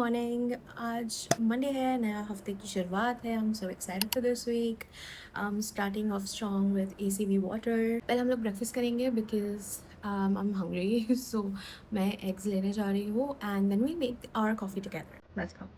Morning. आज Monday है, नया हफ्ते की शुरुआत है। I'm so excited for this week. Starting off strong with ACV water. पहले हम लोग ब्रेकफास्ट करेंगे because I'm hungry. So मैं एग्स लेने जा रही हूँ and then we make our coffee together. Let's go.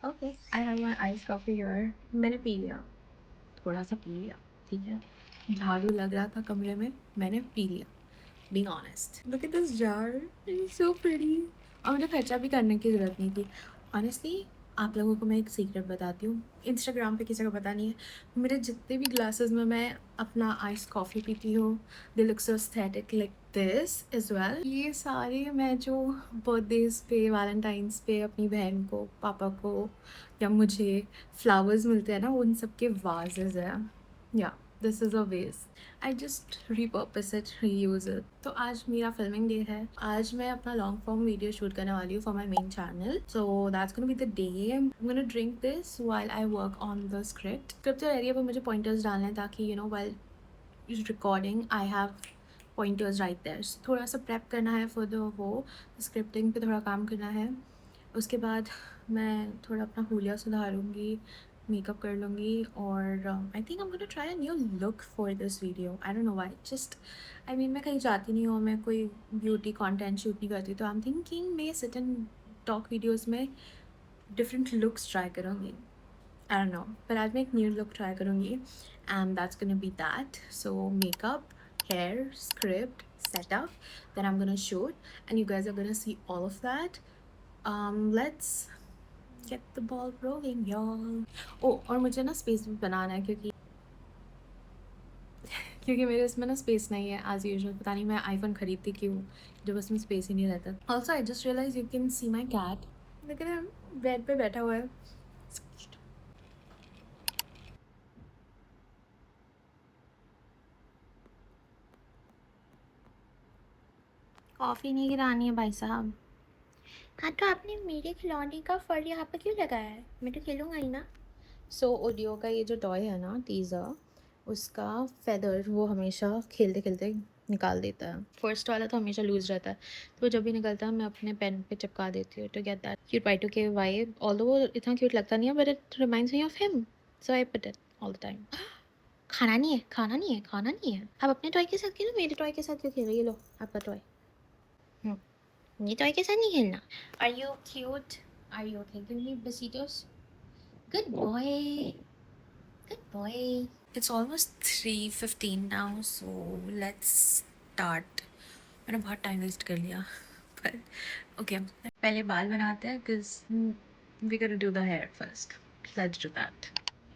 Okay, I have my iced coffee here. मैंने पी लिया, थोड़ा सा पी लिया, ठीक है। झाड़ू लग रहा था कमरे में, मैंने पी लिया। Being honest. Look at this jar. It's so pretty. और मुझे खर्चा भी करने की ज़रूरत नहीं थी। Honestly, आप लोगों को मैं एक सीक्रेट बताती हूँ। इंस्टाग्राम पे किसी को पता नहीं है। मेरे जितने भी ग्लासेस में मैं अपना आइस कॉफ़ी पीती हूँ, they look so aesthetic like this as well. ये सारे मैं जो बर्थडेज पे, वैलेंटाइंस पे अपनी बहन को, पापा को या मुझे फ्लावर्स मिलते हैं ना, उन सब के वाजेज हैं। Yeah this is a vase. I just repurpose it, reuse it. तो आज मेरा फिल्मिंग डे है। आज मैं अपना लॉन्ग फॉर्म वीडियो शूट करने वाली हूँ for my main channel. So that's gonna be the day. I am gonna drink this while I work on the script तो रहती है, पर मुझे पॉइंटर्स डालने हैं ताकि while recording I have pointers right there. थोड़ा सा प्रेप करना है फॉर द वो स्क्रिप्टिंग पे, थोड़ा काम करना है। उसके बाद मैं थोड़ा अपना हुलिया सुधारूँगी, मेकअप कर लूँगी और I think I am gonna try a new look for this video. I don't know why, just I mean मैं कहीं जाती नहीं हूँ, मैं कोई ब्यूटी कंटेंट शूट नहीं करती, तो आई एम थिंकिंग मैं सिट एंड टॉक वीडियोज़ में डिफरेंट लुक्स ट्राई करूँगी। I don't know, but आज मैं एक न्यू लुक ट्राई करूँगी and that's gonna be that. So makeup, hair, script, setup, then I'm gonna shoot and you guys are gonna see all of that. Let's get the ball rolling, y'all. Oh, और मुझे ना space भी बनाना है क्योंकि मेरे इसमें ना space नहीं है एज यूजुअल। पता नहीं मैं आईफोन खरीदती क्यों जब उसमें स्पेस ही नहीं रहता। Also I just realize you can see my cat, लेकिन बेड पे बैठा हुआ है। कॉफ़ी नहीं गिरानी है भाई साहब। हाँ, तो आपने मेरे खिलौने का फर यहाँ पर क्यों लगाया है? मैं तो खेलूँगा ही ना। सो ओडियो का ये जो टॉय है ना, टीज़र, उसका फेदर वो हमेशा खेलते खेलते निकाल देता है। फर्स्ट वाला तो हमेशा लूज रहता है, तो जब भी निकलता है मैं अपने पेन पे चिपका देती हूँ to get that cute Y two K vibe. Although वो इतना क्यूट लगता नहीं है, but it reminds me of him, so I put it all the time. खाना नहीं है, खाना नहीं है, खाना नहीं है। आप अपने टॉय के साथ खेलो, मेरे टॉय के साथ क्यों खेल रही है? लो आपका टॉय। ये टॉय के साथ नहीं खेलना। Are you cute? Are you okay? Give me besitos. Good boy. Good boy. It's almost 3:15 now, so let's start. मैंने बहुत टाइम वेस्ट कर लिया पर ओके, पहले बाल बनाते हैं because we gotta do the hair first. Let's do that.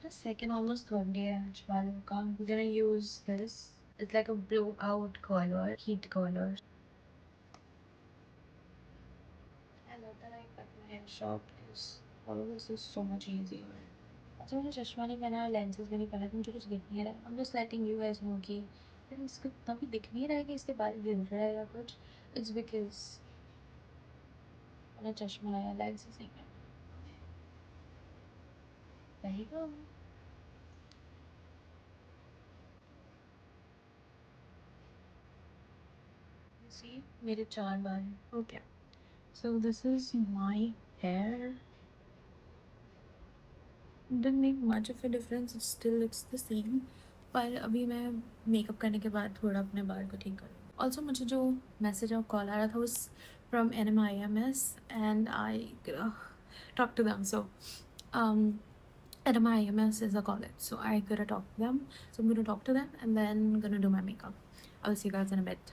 The second almost 20 inch बालों का we're gonna use this. It's like a blowout color, heat color. I love that I cut my hair short because all of this is so much easier. अच्छा, मुझे चश्मा नहीं पहना है, lenses भी नहीं पहना है, मुझे कुछ दिख नहीं रहा है। I'm just letting you guys know कि इसको इतना भी दिख नहीं रहा है कि इसके बाल गिर रहा है या कुछ। It's because मैंने चश्मा लगाया, लेंसेज नहीं पहना। There you go. You see, मेरे 4 बाल हैं। Okay. So this is my hair. Didn't make much of a difference. It still looks the same. पर अभी मैं मेकअप करने के बाद थोड़ा अपने बाल को ठीक करूँगी। ऑल्सो मुझे जो मैसेज और कॉल आ रहा था उस from NMIMS and I talked to them. So NMIMS is a college, so I gotta talk to them. So I'm gonna talk to them and then gonna do my makeup. I'll see you guys in a bit.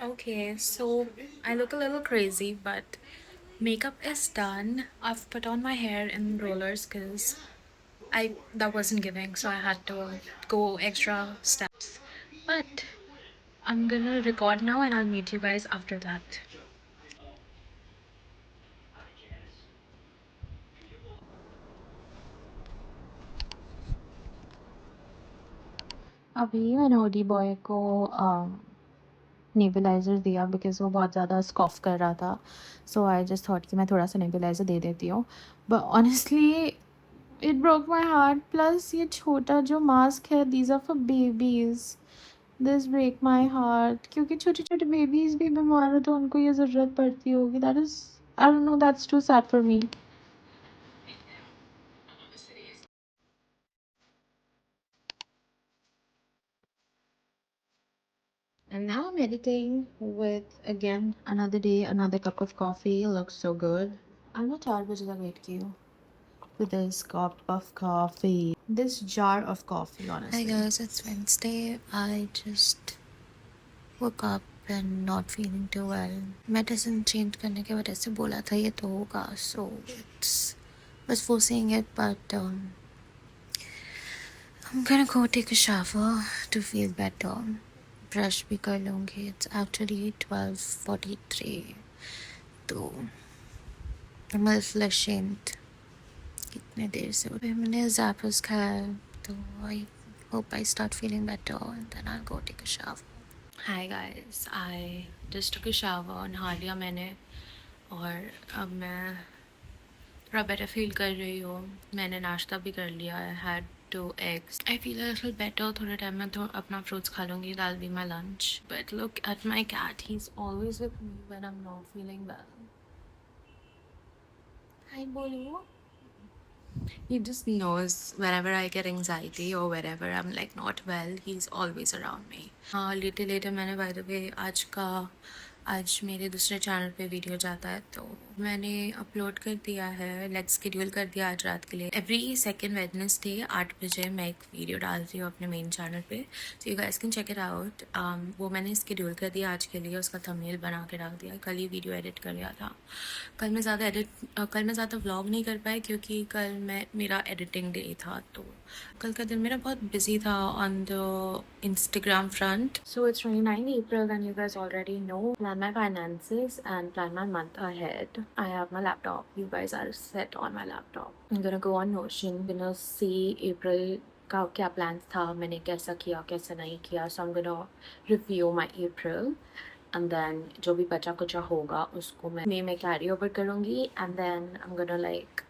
Okay, so I look a little crazy, but makeup is done. I've put on my hair in rollers because that wasn't giving, so I had to go extra steps. But I'm gonna record now and I'll meet you guys after that. अभी मैंने OD boy को nebuliser दिया because वो बहुत ज़्यादा scoff कर रहा था। सो आई जस्ट थॉट कि मैं थोड़ा-सा नेबुलाइज़र दे देती हूँ। But honestly it broke my heart. Plus ये छोटा जो मास्क है, these are for babies. This break my heart क्योंकि छोटे-छोटे बेबीज़ भी बीमार हो तो उनको ये ज़रूरत पड़ती होगी। That is I don't know, that's too sad for me. And now I'm editing with again another day, another cup of coffee. Looks so good. I'm not 4 बजे तक वेट की हूँ with this cup of coffee. This jar of coffee, honestly. Hi guys, it's Wednesday. I just woke up and not feeling too well. Medicine change करने के वजह से बोला था ये तो होगा, so it's was foreseeing it, but I'm gonna go take a shower to feel better. Brush भी कर लूँगी। इट्स एक्चुअली 12:43 तो I'm a little ashamed कितने देर से उठे। मैंने ज़ैपर्स खाया है, तो I hope I start feeling better and then I'll go take a shower. Hi guys, I just took a shower, नहा लिया मैंने और अब मैं थोड़ा बेटर फील कर रही हूँ। मैंने नाश्ता भी कर लिया। I had 2 eggs. I feel a little better। थोड़े टाइम में तो अपना फ्रूट्स खा लूँगी। That'll be my lunch. But look at my cat. He's always with me when I'm not feeling well. Hi, Bolu. He just knows whenever I get anxiety or wherever I'm like not well, he's always around me. Later मैंने by the way आज मेरे दूसरे channel पे video जाता है तो मैंने upload कर दिया है, लेट्स शेड्यूल कर दिया आज रात के लिए। एवरी सेकेंड वेडनेसडे 8 बजे मैं एक वीडियो डालती हूँ अपने मेन चैनल पे, so you guys can check it out. वो मैंने शेड्यूल कर दिया आज के लिए, उसका थंबनेल बना के रख दिया। कल ही वीडियो एडिट कर लिया था। कल मैं ज़्यादा व्लॉग नहीं कर पाई क्योंकि कल मेरा एडिटिंग डे था, तो कल का दिन मेरा बहुत बिजी था on the Instagram front. So it's 29 April and you guys already know, plan my finances and plan my month ahead. I have my laptop. You guys are set on my laptop. I'm gonna go on Notion, gonna see April का क्या plan था, मैंने कैसा किया कैसा नहीं किया। सो I'm gonna review my April and then जो भी बचा कुचा होगा उसको मैं मई में कैरी ओवर करूँगी and then I'm gonna like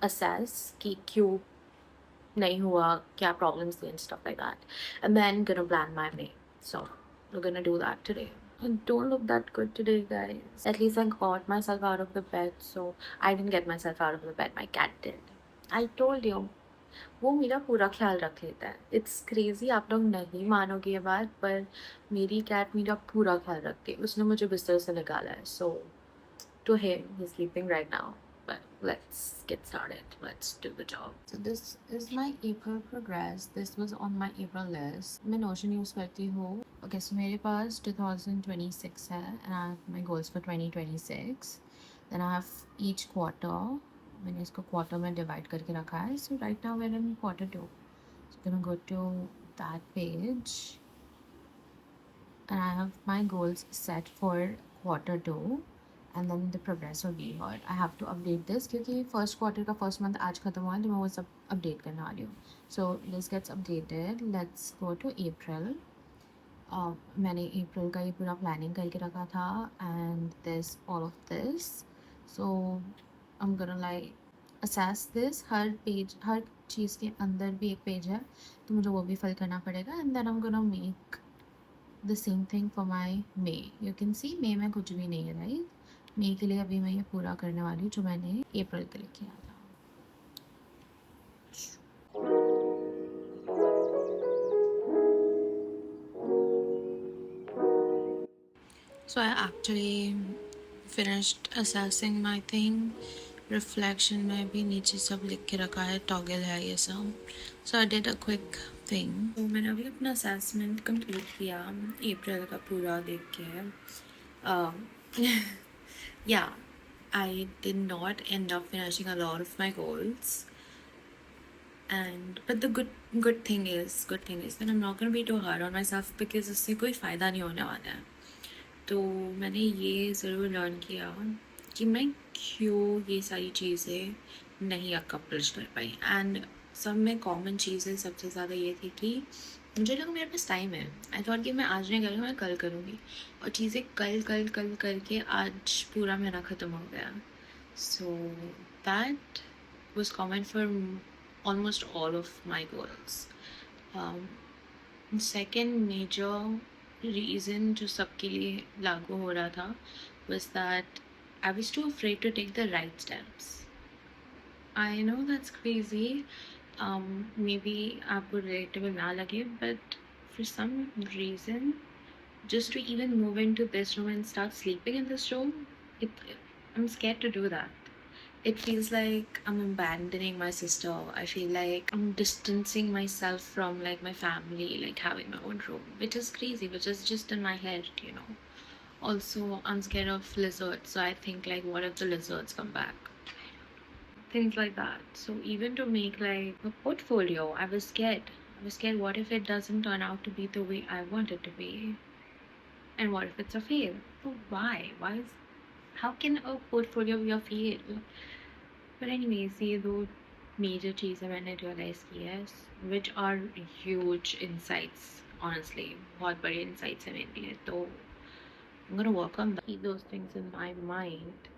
assess कि क्यों नहीं हुआ, क्या problems थी and stuff like that, and then gonna plan my May. So we're gonna do that today. I don't look that good today, guys. At least I got myself out of the bed, so I didn't get myself out of the bed. My cat did. I told you. वो मेरा पूरा ख्याल रख लेता है। It's crazy, आप लोग नहीं मानोगे ये बात, पर मेरी कैट मेरा पूरा ख्याल रखती है। उसने मुझे बिस्तर से निकाला है। So to him, he is sleeping right now, but let's get started. Let's do the job. So this is my April progress. This was on my April list. मैं Notion यूज़ करती हूँ। Okay, so मेरे पास 2026 है and I have my goals for 2026. Then I have each quarter. मैंने इसको quarter में divide करके रखा है। So right now we're in Q2, so gonna go to that page and I have my goals set for Q2 and then the progress will be here. I have to update this क्योंकि first quarter का first month आज ख़त्म हुआ है, तो मैं वो सब अपडेट करने वाली हूँ। So this gets updated. Let's go to April. मैंने अप्रैल का ये पूरा प्लानिंग करके रखा था and this all of this. So I am gonna like assess this। हर चीज़ के अंदर भी एक पेज है, तो मुझे वो भी फिल करना पड़ेगा and then I am gonna make the same thing for my May. You can see May में कुछ भी नहीं है, राइट। मे के लिए अभी मैं ये पूरा करने वाली हूँ जो मैंने अप्रैल के लिए किया था। So I actually finished assessing my thing. Reflection में भी नीचे सब लिख के रखा है, toggle है ये सब। So I did a quick thing. तो मैंने अभी अपना assessment complete किया अप्रैल का पूरा देख के। Yeah, I did not end up finishing a lot of my goals. And but the good thing is that I'm not gonna be too hard on myself because उससे कोई फ़ायदा नहीं होने वाला है. तो मैंने ये ज़रूर लर्न किया कि मैं क्यों ये सारी चीज़ें नहीं अकम्प्लिश कर पाई. एंड सब में कॉमन चीज़ें सबसे ज़्यादा ये थी कि मुझे लगा मेरे पास टाइम है. आई थॉट कि मैं आज नहीं करूँगी, मैं कल करूँगी, और चीज़ें कल कल कल करके आज पूरा महीना ख़त्म हो गया. So that was common for almost all of my goals. Second major reason जो सबके लिए लागू हो रहा था was that I was too afraid to take the right steps. I know that's crazy. Maybe आपको relatable ना लगे, but for some reason, just to even move into this room and start sleeping in this room, I'm scared to do that. It feels like I'm abandoning my sister. I feel like I'm distancing myself from like my family, like having my own room, which is crazy, which is just in my head. Also, I'm scared of lizards, so I think like, what if the lizards come back? Things like that. So even to make like a portfolio, I was scared. I was scared, what if it doesn't turn out to be the way I want it to be? And what if it's a fail? So why? How can a portfolio be a fail? But anyways, ये दो major चीज़ें मैंने realize की है, which are huge insights. Honestly, बहुत बड़े insights हैं मेरे लिए. तो I'm gonna work on that. Keep those things in my mind.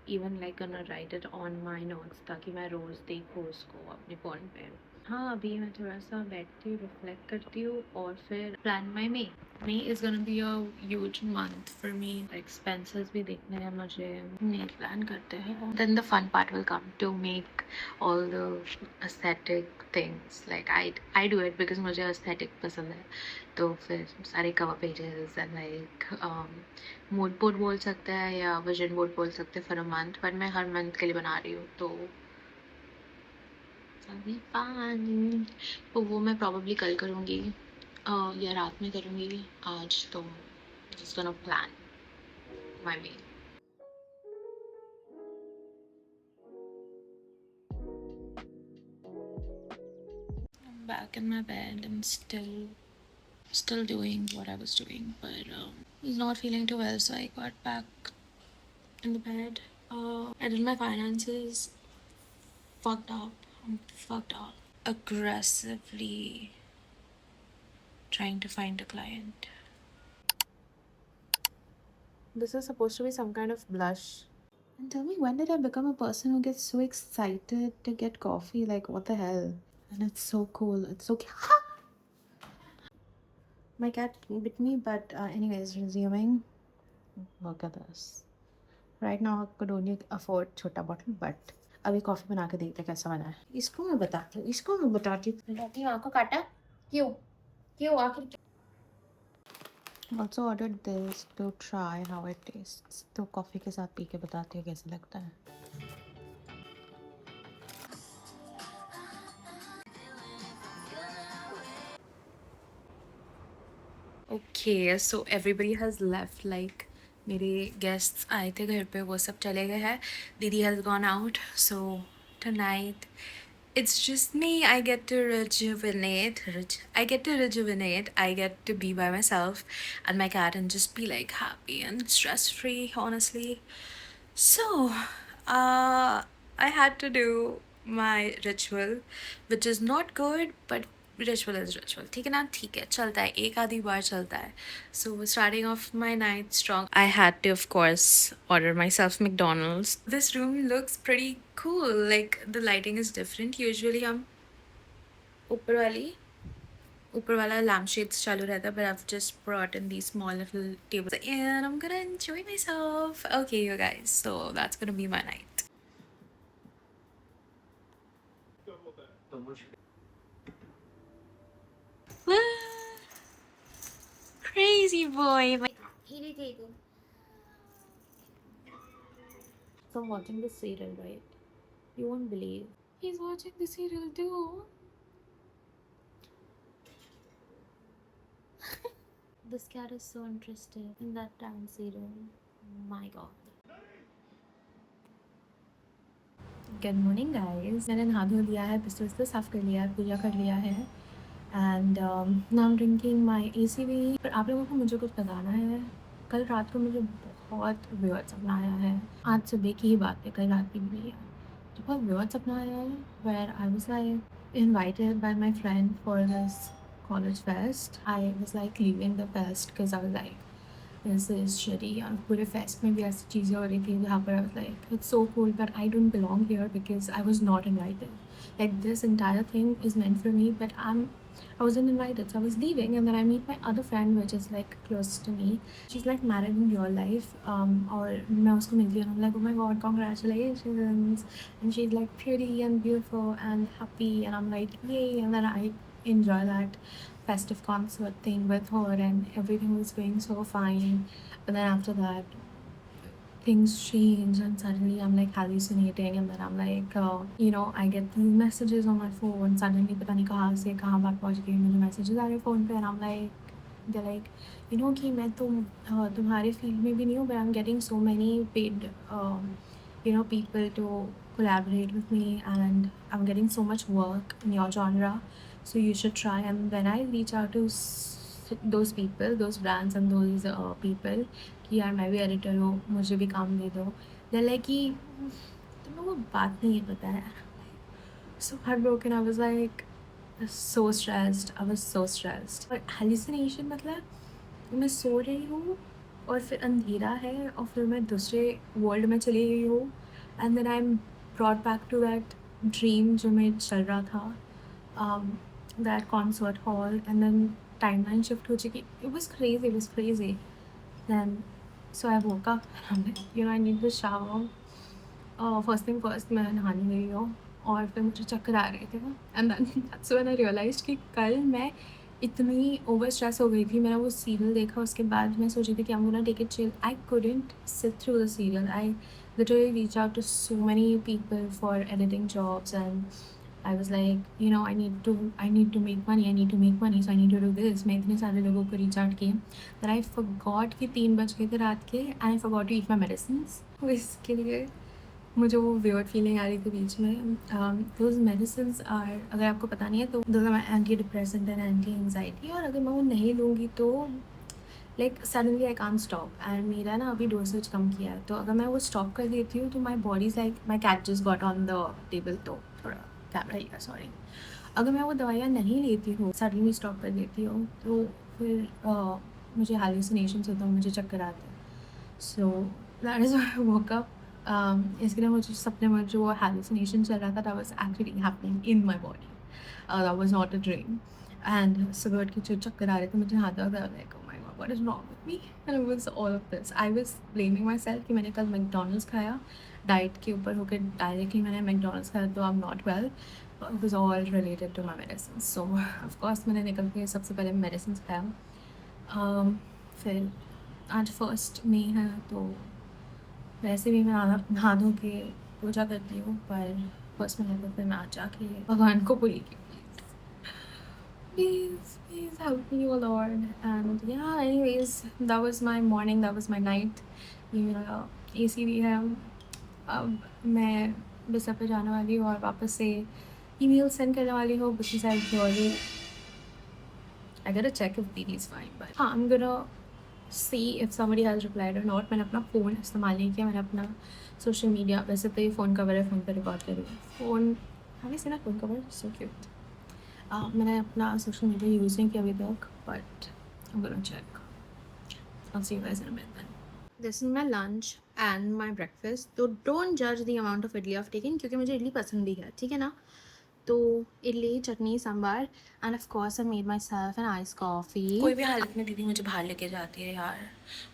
Even like gonna write it on my notes ताकि मैं रोज़ देखूँ उसको अपने फ़ोन पे. हाँ, अभी मैं थोड़ा सा बैठती हूँ, रिफ्लेक्ट करती हूँ, और फिर plan my May. May is gonna be a huge month for me. Expenses भी देखने हैं मुझे. मे प्लान करते हैं. Then the fun part will come to make all the aesthetic things. Like I do it because मुझे aesthetic पसंद है. तो फिर सारे cover pages and like mood board बोल सकते हैं या विजन बोर्ड बोल सकते हैं फॉर अ मंथ. बट मैं हर मंथ के लिए बना रही हूँ, तो अभी पानी तो वो मैं प्रॉब्ली कल करूँगी या रात में करूँगी. आज तो just gonna plan my way. I'm back in my bed and still doing what I was doing, but I was not feeling too well, so I got back in the bed. I did my finances. Fucked up. I'm fucked up. Aggressively trying to find a client. This is supposed to be some kind of blush. And tell me, when did I become a person who gets so excited to get coffee? Like, what the hell? And it's so cool. It's so My cat bit me, but anyways, resuming. Look at this. Right now, I could only afford छोटा bottle, but अभी coffee बना के देखते कैसा बना है. इसको मैं बताती हूँ. आँखों काटा? क्यों आखिर? Also ordered this to try how it tastes. तो कॉफ़ी के साथ पी के बताती हूँ कैसा लगता है. Okay, so everybody has left. Like मेरे guests आए थे घर पे, वो सब चले गए हैं. Didi has gone out, so tonight it's just me. I get to rejuvenate. I get to rejuvenate. I get to be by myself and my cat and just be like happy and stress free. Honestly, so I had to do my ritual, which is not good, but ritual is ritual. ठीक है ना? ठीक है, चलता है, एक आधी बार चलता है. So starting off my night strong, I had to of course order myself McDonald's. This room looks pretty cool. Like the lighting is different. Usually हम ऊपर वाला lampshades चालू रहता है, but I've just brought in these small little tables and I'm gonna enjoy myself. Okay, you guys, so that's gonna be my night. Crazy boy. Irritating. So I'm watching this serial, right? You won't believe. He's watching the serial too. This cat is so interested in that damn serial. My god. Good morning guys. मैंने नहा धो लिया है, बिस्तर विस्तर साफ़ कर लिया है, पूजा कर लिया है and now am drinking my ACV. पर आप लोगों को मुझे कुछ बताना है। कल रात को मुझे बहुत वियर्ड सपना आया है। आज सुबह की ही बात है, कल रात की भी नहीं है। तो बहुत वियर्ड सपना आया है where I was like invited by my friend for this college fest. I was like leaving the fest because I was like this is shady. और पूरे फेस्ट में भी ऐसी चीज़ें हो रही थी जहाँ पर आई was like it's so cool but I don't belong here because I was not invited. Like this entire thing is meant for me, but I wasn't invited, so I was leaving, and then I meet my other friend, which is like close to me. She's like married in real life. और मैं उसको मिलती हूँ, I'm like, oh my god, congratulations, and she's like pretty and beautiful and happy, and I'm like, yay, and then I enjoy that festive concert thing with her, and everything was going so fine, but then after that things change and suddenly I'm like hallucinating, and then I'm like I get these messages on my phone suddenly, पता नहीं कहाँ से कहाँ बात पहुँच गई, मुझे messages आ रहे फ़ोन पे, and I'm like they're like कि मैं तुम्हारे फील्ड में भी नहीं हूँ, but I'm getting so many paid people to collaborate with me, and I'm getting so much work in your genre, so you should try. And when I reach out to those people, those brands and those people कि यार मैं भी editor हूँ, मुझे भी काम दे दो, they're like कि तुम लोगों को बात नहीं है पता है. So heartbroken. I was like so stressed. I was so stressed. और hallucination मतलब मैं सो रही हूँ और फिर अंधेरा है और फिर मैं दूसरे वर्ल्ड में चली गई हूँ, and then I am brought back to that dream जो मैं चल रहा था, that concert hall, and then timeline shift हो चुकी. It was crazy. Then so I woke up and I'm like, I need to shower. First thing first मैं नहाने गई हूँ और फिर मुझे चक्कर आ रहे थे, and that's when I realized कि कल मैं इतनी ओवर स्ट्रेस हो गई थी. मैंने वो सीरियल देखा, उसके बाद मैं सोची थी कि I'm gonna take it chill. I couldn't sit through the serial. I literally reached out to so many people for editing jobs, and I was like, I need to make money, so I need to do this. मैं इतने सारे लोगों को reach out किए that I forgot कि 3 बज गए थे रात के, and I forgot to eat my medicines. तो इसके लिए मुझे वो weird feeling आ रही थी बीच में. Those medicines are, अगर आपको पता नहीं है तो those are my anti-depressant and anti-anxiety, और अगर मैं वो नहीं लूँगी तो like suddenly I can't stop, and मेरा ना अभी डोसेज कम किया है, तो अगर मैं वो स्टॉप कर देती हूँ तो my body's like my cat just got on the table, तो थोड़ा कैमरा ही सॉरी. अगर मैं वो दवाइयाँ नहीं लेती हूँ, सडनली स्टॉप कर देती हूँ, तो फिर मुझे हालुसिनेशंस होता है, मुझे चक्कर आते हैं. So that is why I woke up. इसके लिए मुझे सपने में जो हालुसिनेशन चल रहा था, that was actually happening in my body. That was not a dream. And सुबह उठ के जो चक्कर आ रहे थे, मुझे हाथ दर्द, like oh my God what is wrong with me, and it was all of this. I was blaming my self कि मैंने कल मैकडोनल्ड्स खाया, डाइट के ऊपर होकर डायरेक्टली मैंने मैकडोनल्ड्स खाया, तो I am not well. It was all related to my medicine. So of course मैंने निकल के सबसे पहले मेडिसिन खाया. फिर आज फर्स्ट में है, तो वैसे भी मैं नहा धो के पूजा करती हूँ, पर फर्स्ट में है तो फिर मैं आज जाके भगवान को बोली कि please help me, oh Lord. And yeah, anyways, that was my morning, that was my night. ये मेरा ACV है. अब मैं बिस्तर पे जाने वाली हूँ और वापस से ईमेल सेंड करने वाली हूँ, because I gotta check if Didi is fine, but हाँ, I'm gonna see if somebody has replied or not. मैंने अपना फ़ोन इस्तेमाल नहीं किया, मैंने अपना सोशल मीडिया, वैसे तो ये फ़ोन कवर है, फ़ोन पे रिकॉर्ड करूँ. फ़ोन हमें से ना फ़ोन कवर सो क्यूट. मैंने अपना सोशल मीडिया यूज़ नहीं किया अभी तक, but I'm gonna check. I'll see you guys in a minute then. This is my lunch and my breakfast. तो don't judge the amount of idli I've taken, क्योंकि मुझे इडली पसंद भी है, ठीक है ना. तो idli, chutney, sambar, and of course I made myself an ice coffee. कोई भी हालत में दीदी मुझे बाहर लेके जाती है यार.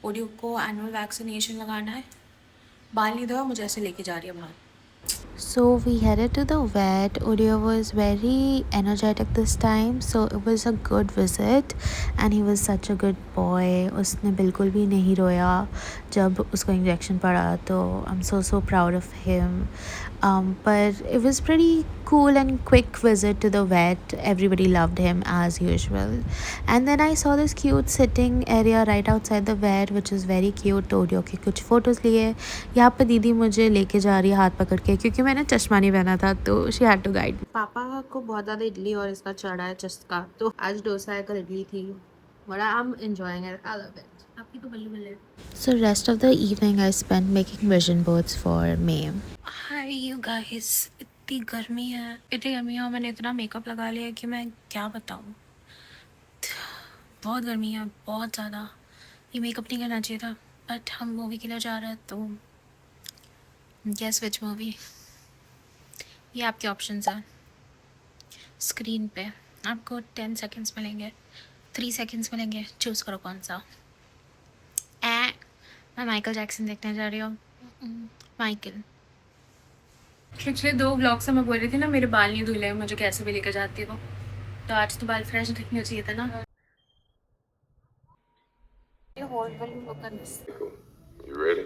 ओडियो को एनुअल वैक्सीनेशन लगाना है, बाल नहीं धोया, मुझे ऐसे लेके जा रही है बाहर. So we headed to the vet. Udio was very energetic this time, so it was a good visit, and he was such a good boy. उसने बिल्कुल भी नहीं रोया जब उसको इंजेक्शन पड़ा, तो I'm so proud of him. But it was pretty cool and quick visit to the vet. Everybody loved him as usual. And then I saw this cute sitting area right outside the vet, which is very cute. तो audio के कुछ photos लिए. यहाँ पे दीदी मुझे लेके जा रही है हाथ पकड़ के, क्योंकि मैंने चश्मा नहीं पहना था, तो शी हैड टू गाइड. पापा को बहुत ज़्यादा इडली और इसका चढ़ा है चस्का, तो आज डोसा है, कल इडली थी. But I'm enjoying it. I love it. आपकी तो बल्ले बल्ले. So rest of the evening I spent making vision boards for May. Hi you guys. इतनी गर्मी है और मैंने इतना मेकअप लगा लिया है कि मैं क्या बताऊँ. बहुत गर्मी है, बहुत ज़्यादा. ये मेकअप नहीं करना चाहिए था, बट हम मूवी के लिए जा रहे हैं, तो गेस विच मूवी. ये आपके ऑप्शंस हैं स्क्रीन पे. आपको 10 सेकेंड्स मिलेंगे, 3 सेकेंड्स मिलेंगे, चूज़ करो कौन सा. मैं माइकल जैक्सन देखने जा रही हूँ. माइकल. पिछले 2 व्लॉग से मैं बोल रही थी ना मेरे बाल नहीं धुले, मुझे कैसे भी लेकर जाती है वो, तो आज तो बाल फ्रेश दिखने चाहिए था ना. You ready?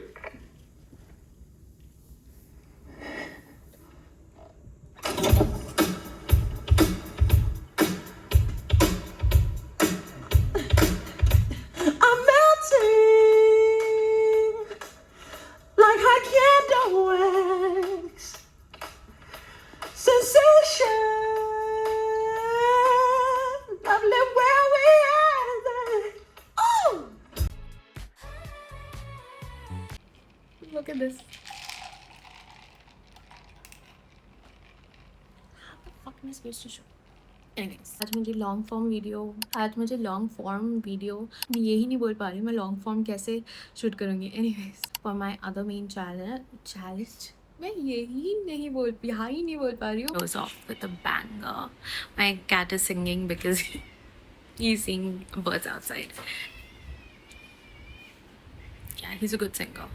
I'm melting like hot candle wax. Sensation, lovely where we are. Oh, Look at this. How the fuck am I supposed to show? Anyways, आज मुझे लॉन्ग फॉर्म वीडियो मैं यही नहीं बोल पा रही मैं लॉन्ग फॉर्म कैसे शूट करूँगी. Anyways, for my other main challenge मैं यही नहीं बोल पा रही हूँ. Goes off with a banger. My cat is singing because he's seeing birds outside. Yeah, he's a good singer.